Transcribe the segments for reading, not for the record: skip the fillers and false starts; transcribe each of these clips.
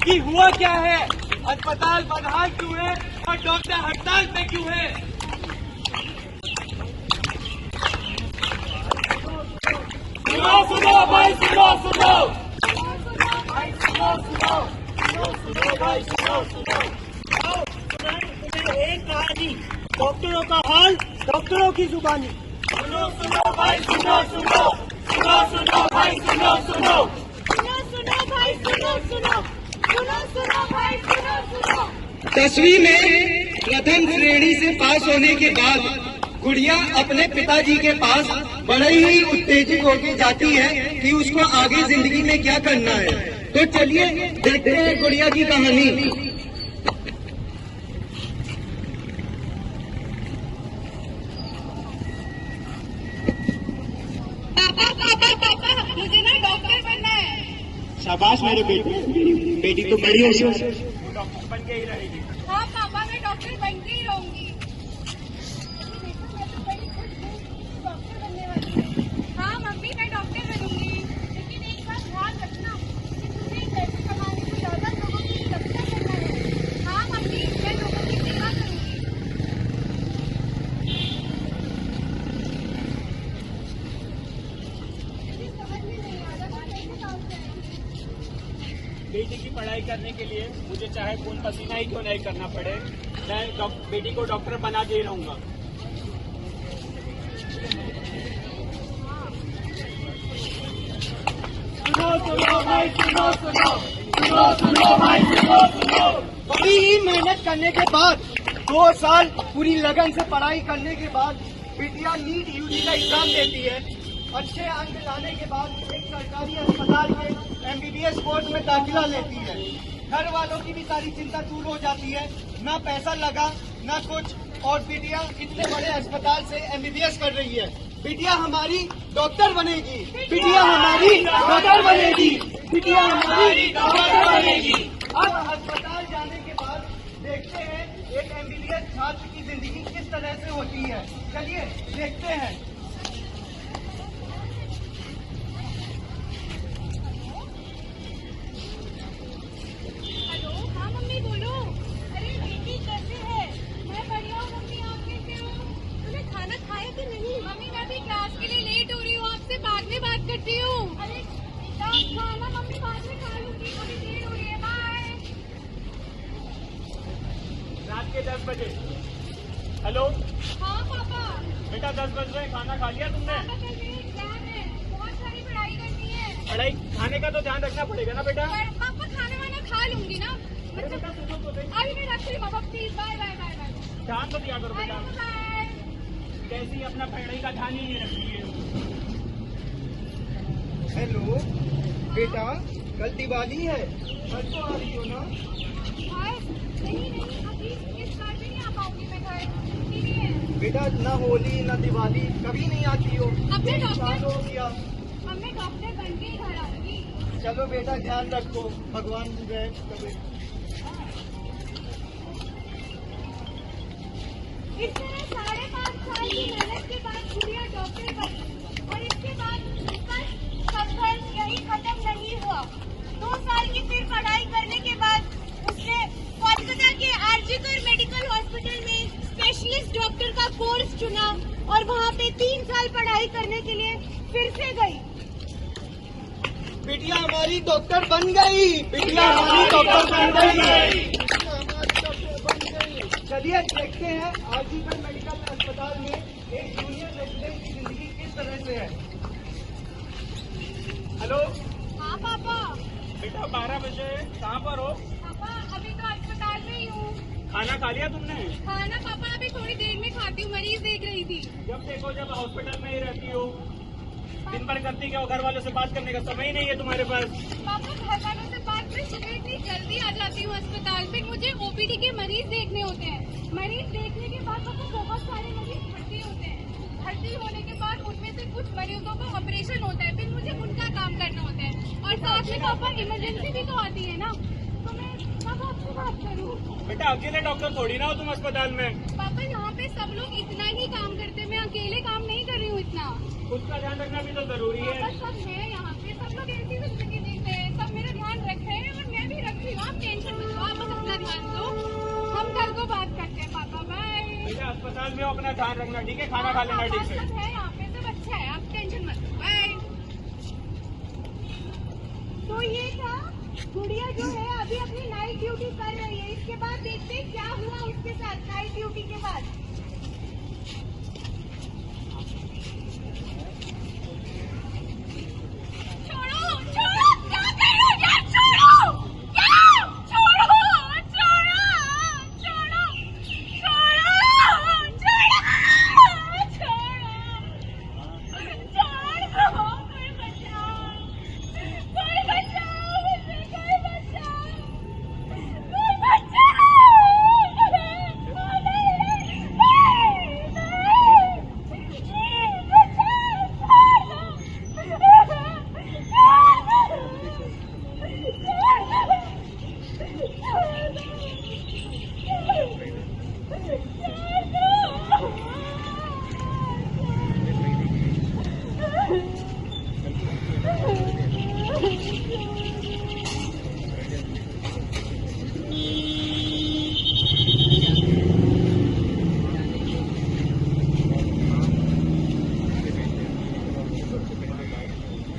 कि हुआ क्या है, अस्पताल बदहाल क्यों है और डॉक्टर हड़ताल पे क्यों है। सुनो सुनो भाई, सुनो सुनो भाई, सुनो सुनो सुनो भाई, सुनो सुनो। एक कहानी, डॉक्टरों का हाल, डॉक्टरों की जुबानी। सुनो सुनो भाई, सुनो सुनो सुनो सुनो भाई, सुनो सुनो सुनो सुनो भाई, सुनो सुनो सुनो सुनो भाई, सुनो सुनो। 10वीं में प्रथम श्रेणी से पास होने के बाद गुड़िया अपने पिताजी के पास बड़े ही उत्तेजित होकर जाती है कि उसको आगे जिंदगी में क्या करना है। तो चलिए देखते हैं गुड़िया की कहानी। पापा मुझे ना डॉक्टर बनना है। शाबाश मेरे बेटी तो बड़ी हो, डॉक्टर बन के ही रहेगी। हाँ पापा, मैं डॉक्टर बन के ही रहूंगी। डॉक्टर बनने वाली हूँ। हाँ मम्मी, मैं डॉक्टर बनूंगी, लेकिन एक बात ध्यान रखना कि तुम्हें पैसे कमाने से ज्यादा लोगों की रक्षा करना है। हाँ मम्मी, मैं लोगों की सेवा करूंगी। समझ में नहीं आ रहा कैसे काम करें। बेटी की पढ़ाई करने के लिए मुझे चाहे खून पसीना ही क्यों नहीं करना पड़े, मैं बेटी को डॉक्टर बना के ही रहूंगा। सुनो सुनो भाई, सुनो सुनो सुनो सुनो भाई, सुनो सुनो। बड़ी ही मेहनत करने के बाद 2 साल पूरी लगन से पढ़ाई करने के बाद बिटिया नीट यूजी का एग्जाम देती है। अच्छे अंक लाने के बाद एक सरकारी अस्पताल में एमबीबीएस कोर्स में दाखिला लेती है। घर वालों की भी सारी चिंता दूर हो जाती है, ना पैसा लगा ना कुछ, और बिटिया इतने बड़े अस्पताल से एमबीबीएस कर रही है। बिटिया हमारी डॉक्टर बनेगी, बिटिया हमारी डॉक्टर बनेगी, बिटिया हमारी डॉक्टर बनेगी। अब अस्पताल जाने के बाद देखते हैं एक एमबीबीएस छात्र की जिंदगी किस तरह से होती है। चलिए देखते हैं। हेलो, हाँ मम्मी बोलो। अरे बेटी कैसे है? मैं बढ़िया हूँ मम्मी, आप कैसे हो? तूने खाना खाया कि नहीं? मम्मी मैं भी क्लास के लिए लेट हो रही हूँ, आपसे बाद में बात करती हूँ। अरे बेटा खाना मम्मी बाद में खा लूंगी, थोड़ी देर हो रही है। बाय। रात के 10 बजे। हेलो हाँ पापा। बेटा, 10 बज रहे, खाना खा लिया तुमने? पापा कल मेरी एग्जाम है, बहुत सारी पढ़ाई करनी है। पढ़ाई खाने का तो ध्यान रखना पड़ेगा ना बेटा। पर पापा खाना वाना खा लूंगी ना, अरे बेटा सुनो तो सही, अभी मैं रख रही हूँ पापा, please. Bye bye bye bye ध्यान तो दिया करो बेटा। बाय। कैसी अपना पढ़ाई का ध्यान ही नहीं रखती है। हेलो बेटा, कल दिवाली है, कल तो आ रही हो ना? नहीं नहीं, अभी इस बार भी नहीं आ पाऊंगी मैं घर, छुट्टी नहीं है। बेटा ना होली ना दिवाली कभी नहीं आती हो, अब मैं डॉक्टर, साल हो गया। अब मैं डॉक्टर बन के ही घर आऊंगी। चलो बेटा ध्यान रखो, भगवान रहे कभी। इस तरह 5.5 साल की मेहनत के बाद गुड़िया डॉक्टर बनी, और इसके बाद उसका संघर्ष यही खत्म नहीं हुआ। 2 साल की फिर पढ़ाई करने के बाद उसने कोलकाता के आरजीकर मेडिकल हॉस्पिटल में स्पेशलिस्ट डॉक्टर का कोर्स चुना, और वहाँ पे 3 साल पढ़ाई करने के लिए फिर से गई। बिटिया हमारी डॉक्टर बन गई, बिटिया हमारी डॉक्टर बन गई। चलिए देखते हैं आरजीकर मेडिकल अस्पताल में एक जूनियर रेजिडेंट की जिंदगी किस तरह से है। हेलो हाँ पापा। बेटा, 12 बजे, कहाँ पर हो? पापा अभी तो अस्पताल में ही हूँ। खाना खा लिया तुमने? खाना पापा अभी थोड़ी देर में खाती हूँ, मरीज देख रही थी। जब देखो जब हॉस्पिटल में ही रहती हो, दिन भर करती क्या हो? घर वालों से बात करने का समय ही नहीं है तुम्हारे पास। पापा घर वालों से बात में सुबह इतनी जल्दी आ जाती हूँ अस्पताल, फिर मुझे ओपीडी के मरीज देखने होते हैं। मरीज देखने के बाद पापा बहुत सारे मरीज भर्ती होते हैं। भर्ती होने के बाद उनमें से कुछ मरीजों का ऑपरेशन होता है, फिर मुझे उनका काम करना होता है। और साथ में पापा इमरजेंसी भी तो आती है ना, तो मैं कब आपसे बात करूँ? बेटा अकेले डॉक्टर थोड़ी ना हो तुम अस्पताल में। पापा यहाँ पे सब लोग इतना ही काम करते हैं, मैं अकेले काम नहीं कर रही हूँ इतना। खुद का ध्यान रखना भी तो जरूरी है। पापा सब है यहाँ पे, सब लोग ऐसी जिंदगी जीते हैं, सब मेरा ध्यान रख रहे हैं और मैं भी रख रही हूँ। आप अस्पताल में हो, अपना ध्यान रखना, ठीक है? खाना खा लेना ठीक से। सब है यहाँ पे, सब अच्छा है, आप टेंशन मत लो। बाय। तो ये था, गुड़िया जो है अभी अपनी नाइट ड्यूटी कर रही है। इसके बाद देखते हैं क्या हुआ उसके साथ नाइट ड्यूटी के बाद। छोड़ो, छोड़ो, क्या कर रहे हो यार? छोड़ो, क्या? छोड़ो, छोड़ो, छोड़ो, छोड़ो, छोड़ो, छोड़ो, कोई बचाओ, कोई बचाओ, मुझे कोई बचाओ, कोई बचाओ,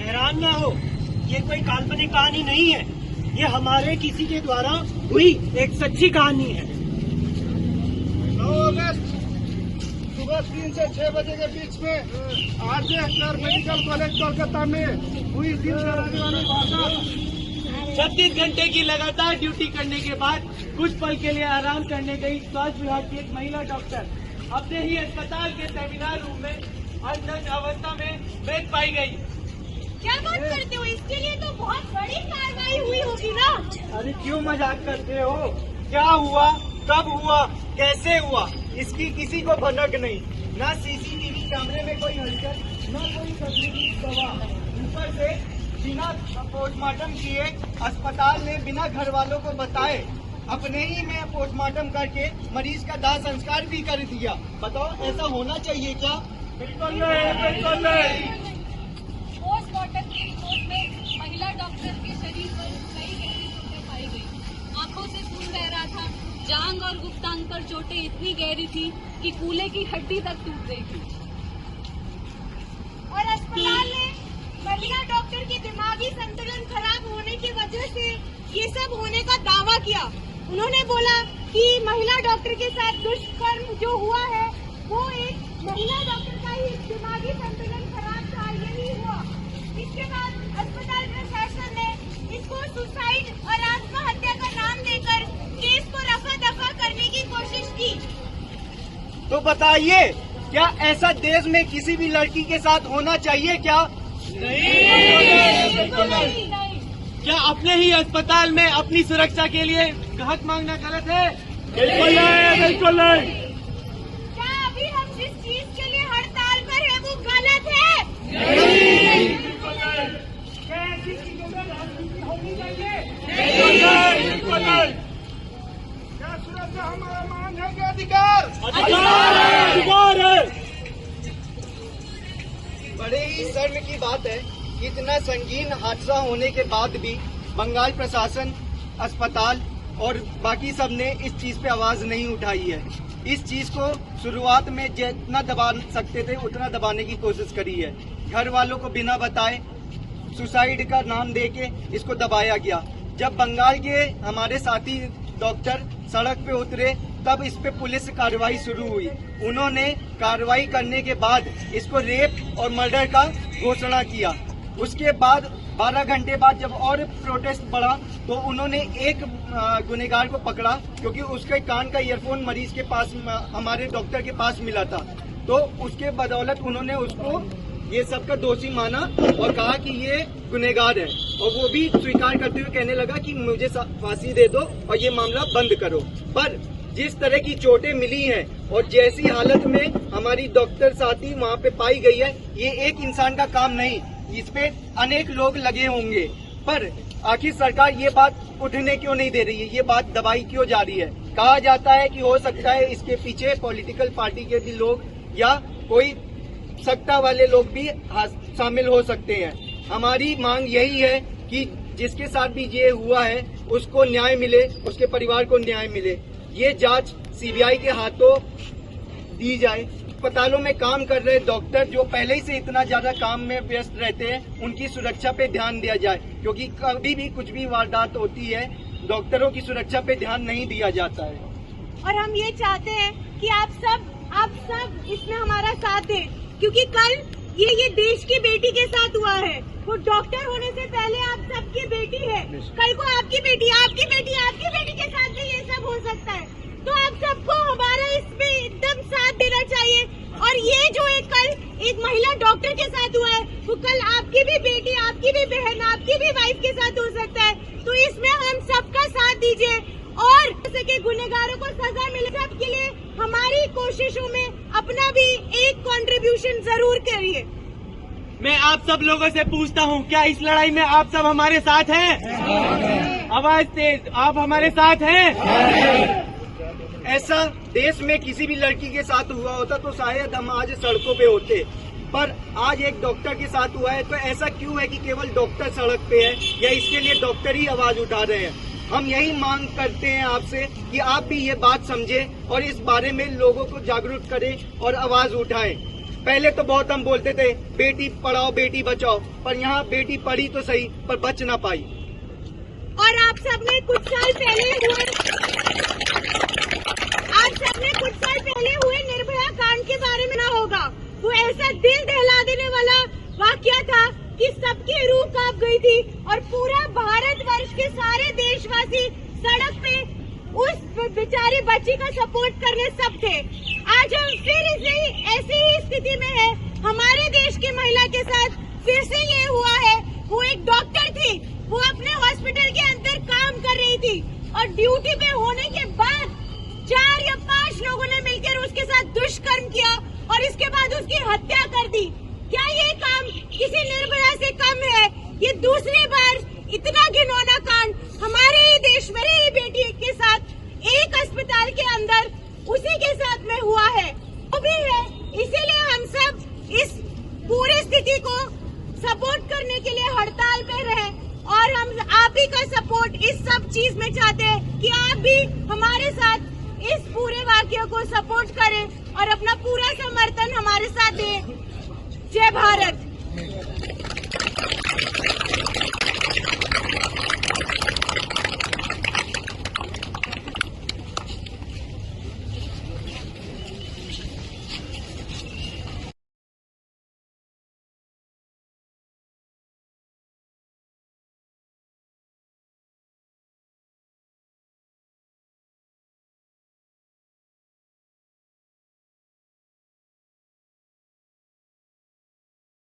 हैरान ना हो, ये कोई काल्पनिक कहानी नहीं है। ये हमारे किसी के द्वारा हुई एक सच्ची कहानी है। 9 अगस्त सुबह 3 से 6 बजे के बीच में RJ Akhtar medical college Kolkata में हुई दिल दहलाने वाली वारदात। 36 घंटे की लगातार ड्यूटी करने के बाद कुछ पल के लिए आराम करने गई स्वास्थ्य विभाग की एक महिला डॉक्टर अपने ही अस्पताल के सेमिनार रूम में अनशन अवस्था में मृत पाई गई। क्या बात करते हो? इसके लिए तो बहुत बड़ी कार्रवाई हुई होगी ना। अरे क्यों मजाक करते हो? क्या हुआ, कब हुआ, कैसे हुआ, इसकी किसी को भनक नहीं। ना सीसीटीवी कैमरे में कोई हलचल, ना कोई तकनीकी गवाह। ऊपर से बिना पोस्टमार्टम किए अस्पताल ने बिना घर वालों को बताए अपने ही में पोस्टमार्टम करके मरीज का दाह संस्कार भी कर दिया। बताओ, ऐसा होना चाहिए क्या? बिल्कुल नहीं, बिल्कुल नहीं। पोस्टमार्टम की रिपोर्ट में महिला डॉक्टर के शरीर पर कई गहरी चोटें पाई गई। आंखों से खून बह रहा था। जांघ और गुप्तांग पर चोटें इतनी गहरी थी कि कूल्हे की हड्डी तक टूट गई थी। और अस्पताल ने महिला डॉक्टर के दिमागी संतुलन खराब होने की वजह से ये सब होने का दावा किया। उन्होंने बोला कि महिला डॉक्टर के साथ दुष्कर्म जो हुआ है वो एक महिला डॉक्टर का ही दिमागी संतुलन खराब था, यही हुआ। इसके बाद अस्पताल प्रशासन ने इसको सुसाइड और आत्महत्या का नाम देकर केस को रफा दफा करने की कोशिश की। तो बताइए, क्या ऐसा देश में किसी भी लड़की के साथ होना चाहिए क्या? बिल्कुल नहीं। क्या अपने ही अस्पताल में अपनी सुरक्षा के लिए हक मांगना गलत है? बिल्कुल नहीं, बिल्कुल नहीं। क्या अभी हम जिस चीज के लिए हड़ताल पर है वो गलत है? क्या ऐसी चीजों में राजनीति होनी चाहिए? बिल्कुल नहीं। क्या सुरक्षा हमारा मांग है कि अधिकार? अधिकार है। बड़े ही शर्म की बात है कि इतना संगीन हादसा होने के बाद भी बंगाल प्रशासन, अस्पताल और बाकी सब ने इस चीज पे आवाज नहीं उठाई है। इस चीज को शुरुआत में जितना दबा सकते थे उतना दबाने की कोशिश करी है। घर वालों को बिना बताए सुसाइड का नाम देके इसको दबाया गया। जब बंगाल के हमारे साथी डॉक्टर सड़क पे उतरे तब इस पे पुलिस कार्रवाई शुरू हुई। उन्होंने कार्रवाई करने के बाद इसको रेप और मर्डर का घोषणा किया। उसके बाद 12 घंटे बाद जब और प्रोटेस्ट बढ़ा तो उन्होंने एक गुनहगार को पकड़ा, क्योंकि उसके कान का ईयरफोन मरीज के पास, हमारे डॉक्टर के पास मिला था। तो उसके बदौलत उन्होंने उसको ये सबका दोषी माना और कहा कि ये गुनहगार है, और वो भी स्वीकार करते हुए कहने लगा कि मुझे फांसी दे दो और ये मामला बंद करो। पर जिस तरह की चोटें मिली हैं और जैसी हालत में हमारी डॉक्टर साथी वहाँ पे पाई गई है, ये एक इंसान का काम नहीं, इस पे अनेक लोग लगे होंगे। पर आखिर सरकार ये बात उठने क्यों नहीं दे रही है? ये बात दबाई क्यों जा रही है? कहा जाता है कि हो सकता है इसके पीछे पॉलिटिकल पार्टी के भी लोग या कोई सत्ता वाले लोग भी शामिल हो सकते हैं। हमारी मांग यही है कि जिसके साथ भी ये हुआ है उसको न्याय मिले, उसके परिवार को न्याय मिले। ये जांच सीबीआई के हाथों दी जाए। अस्पतालों में काम कर रहे डॉक्टर जो पहले ही से इतना ज्यादा काम में व्यस्त रहते हैं, उनकी सुरक्षा पे ध्यान दिया जाए, क्योंकि कभी भी कुछ भी वारदात होती है, डॉक्टरों की सुरक्षा पे ध्यान नहीं दिया जाता है। और हम ये चाहते हैं कि आप सब इसमें हमारा साथ दें, क्योंकि कल ये देश की बेटी के साथ हुआ है। वो डॉक्टर होने से पहले आप सबकी बेटी है। कल को आपकी बेटी के साथ भी ये सब हो सकता है। तो आप सबको हमारा इसमें एकदम साथ देना चाहिए। और ये जो कल एक महिला डॉक्टर के साथ हुआ है, वो कल आपकी भी बेटी, आपकी भी बहन, आपकी भी वाइफ के साथ हो सकता है। तो इसमें हम सबका साथ दीजिए और जैसे कि गुनहगारों को सजा मिले, सबके लिए हमारी कोशिशों में अपना भी एक कंट्रीब्यूशन जरूर करिए। मैं आप सब लोगों से पूछता हूँ, क्या इस लड़ाई में आप सब हमारे साथ हैं? आवाज तेज, आप हमारे साथ हैं? ऐसा देश में किसी भी लड़की के साथ हुआ होता तो शायद हम आज सड़कों पे होते, पर आज एक डॉक्टर के साथ हुआ है। तो ऐसा क्यों है कि केवल डॉक्टर सड़क पे है, या इसके लिए डॉक्टर ही आवाज उठा रहे हैं? हम यही मांग करते हैं आपसे कि आप भी ये बात समझें और इस बारे में लोगों को जागरूक करें और आवाज उठाएं। पहले तो बहुत हम बोलते थे बेटी पढ़ाओ बेटी बचाओ, पर यहाँ बेटी पढ़ी तो सही पर बच ना पाई। और आप सबने कुछ साल पहले हुए निर्भया कांड के बारे में ना होगा। वो ऐसा दिल दहला देने वाला वाकया था कि सबकी रूह कांप गई थी और पूरा भारतवर्ष के सारे देशवासी सड़क पे उस बेचारी बच्ची का सपोर्ट करने सब थे। आज हम फिर ऐसी ही स्थिति में है। हमारे देश की महिला के साथ फिर से ये हुआ है। वो एक डॉक्टर थी, वो अपने हॉस्पिटल के अंदर काम कर रही थी और ड्यूटी पे होने के बाद 4 या 5 लोगों ने मिलकर उसके साथ दुष्कर्म किया और इसके बाद उसकी हत्या कर दी। क्या ये काम किसी निर्भया से कम है? ये दूसरी बार इतना घिनौना कांड हमारे ही देश में ही बेटी के साथ एक अस्पताल के अंदर उसी के साथ में हुआ है। वो भी है, इसीलिए हम सब इस पूरी स्थिति को सपोर्ट करने के लिए हड़ताल पे रहे और हम आप ही का सपोर्ट इस सब चीज में चाहते हैं कि आप भी हमारे साथ इस पूरे वाकये को सपोर्ट करें और अपना पूरा समर्थन हमारे साथ दें। जय भारत।